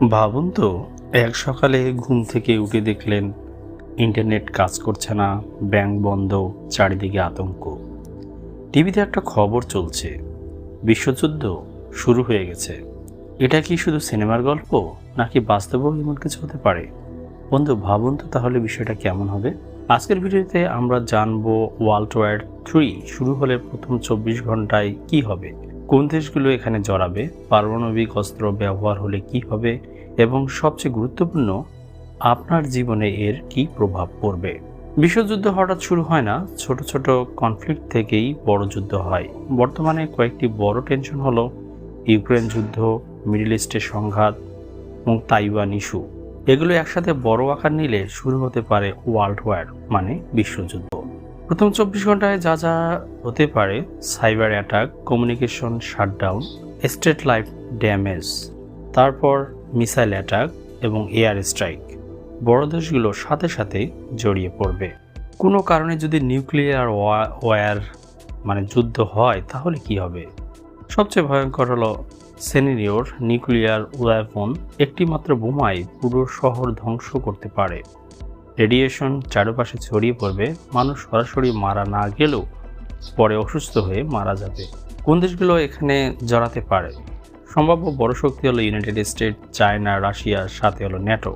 ভাবুন তো, এক সকালে ঘুম থেকে উঠে দেখলেন ইন্টারনেট কাজ করছে না, ব্যাংক বন্ধ, চারিদিকে আতঙ্ক। টিভিতে একটা খবর চলছে, বিশ্বযুদ্ধ শুরু হয়ে গেছে। এটা কি শুধু সিনেমার গল্প, নাকি বাস্তবেও এমন কিছু হতে পারে? বন্ধু, ভাবুন তো তাহলে বিষয়টা কেমন হবে। আজকের ভিডিওতে আমরা জানবো ওয়ার্ল্ড ওয়ার 3 শুরু হলে প্রথম 24 ঘন্টায় কি হবে, কোন দেশগুলো এখানে জড়াবে, পারমাণবিক অস্ত্র ব্যবহার হলে কি হবে, এবং সবচেয়ে গুরুত্বপূর্ণ, আপনার জীবনে এর কি প্রভাব পড়বে। বিশ্বযুদ্ধ হঠাৎ শুরু হয় না, ছোট ছোট কনফ্লিক্ট থেকেই বড় যুদ্ধ হয়। বর্তমানে কয়েকটি বড় টেনশন হলো ইউক্রেন যুদ্ধ, মিডল ইস্টের সংঘাত এবং তাইওয়ান ইস্যু। এগুলো একসাথে বড় আকার নিলে শুরু হতে পারে ওয়ার্ল্ড ওয়ার, মানে বিশ্বযুদ্ধ। প্রথম 24 ঘন্টায় যা যা হতে পারে: cyber attack, communication shutdown, state life damage, তারপর মিসাইল অ্যাটাক এবং এয়ার স্ট্রাইক। বড় দেশগুলো সাথে সাথে জড়িয়ে পড়বে। কোনো কারণে যদি নিউক্লিয়ার ওয়ার মানে যুদ্ধ হয় তাহলে কি হবে? সবচেয়ে ভয়ঙ্কর হলো সিনারিওর নিউক্লিয়ার ওয়েপন। একটি মাত্র বোমায় পুরো শহর ধ্বংস করতে পারে। রেডিয়েশন চারপাশে ছড়িয়ে পড়বে। মানুষ সরাসরি মারা না গেলেও পরে অসুস্থ হয়ে মারা যাবে। কোন দেশগুলো এখানে জড়াতে পারে? সম্ভাব্য বড় শক্তি হলো ইউনাইটেড স্টেটস, চায়না, রাশিয়া, সাথে হলো ন্যাটো।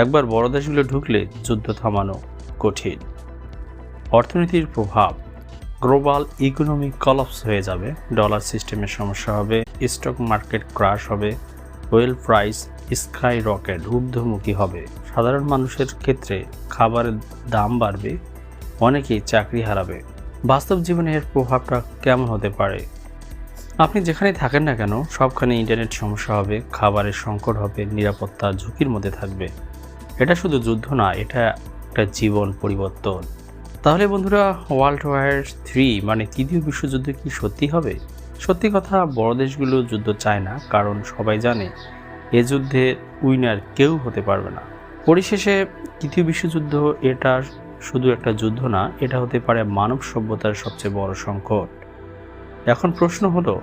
একবার বড় দেশগুলো ঢুকলে যুদ্ধ থামানো কঠিন। অর্থনীতির প্রভাব: গ্লোবাল ইকোনমিক কলাপস হয়ে যাবে, ডলার সিস্টেমের সমস্যা হবে, স্টক মার্কেট ক্রাশ হবে, ওয়েল প্রাইস স্কাই রকেট ঊর্ধ্বমুখী হবে। সাধারণ মানুষের ক্ষেত্রে খাবারের দাম বাড়বে, অনেকেই চাকরি হারাবে। বাস্তব জীবনে এর প্রভাবটা কেমন হতে পারে? আপনি যেখানে থাকেন না কেন, সবখানে ইন্টারনেট সমস্যা হবে, খাবারের সংকট হবে, নিরাপত্তা ঝুঁকির মধ্যে থাকবে। এটা শুধু যুদ্ধ না, এটা একটা জীবন পরিবর্তন। তাহলে বন্ধুরা, ওয়ার্ল্ড ওয়ার 3 মানে তৃতীয় বিশ্বযুদ্ধ কি সত্যি হবে? সত্যি কথা, বড় দেশগুলো যুদ্ধ চায় না, কারণ সবাই জানে এ যুদ্ধে উইনার কেউ হতে পারবে না। পরিশেষে তৃতীয় বিশ্বযুদ্ধ এটা শুধু একটা যুদ্ধ না, এটা হতে পারে মানব সভ্যতার সবচেয়ে বড় সংকট। এখন প্রশ্ন হলো,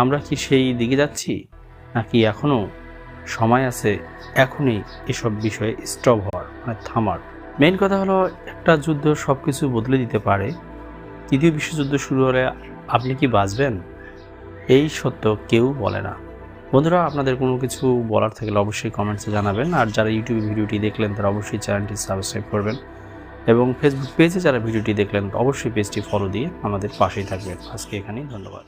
আমরা কি সেই দিকে যাচ্ছি, নাকি এখনো সময় আছে এখনই এসব বিষয়ে স্টপ হওয়ার, মানে থামার? মেইন কথা হলো, একটা যুদ্ধ সব কিছু বদলে দিতে পারে। তৃতীয় বিশ্বযুদ্ধ শুরু হলে আপনি কি বাঁচবেন? এই সত্য কেউ বলে না। বন্ধুরা, আপনাদের কোনো কিছু বলার থাকলে অবশ্যই কমেন্টসে জানাবেন। আর যারা ইউটিউবে ভিডিওটি দেখলেন তারা অবশ্যই চ্যানেলটি সাবস্ক্রাইব করবেন, এবং ফেসবুক পেজে যারা ভিডিওটি দেখলেন অবশ্যই পেজটি ফলো দিয়ে আমাদের পাশেই থাকবেন। আজকে এখানেই, ধন্যবাদ।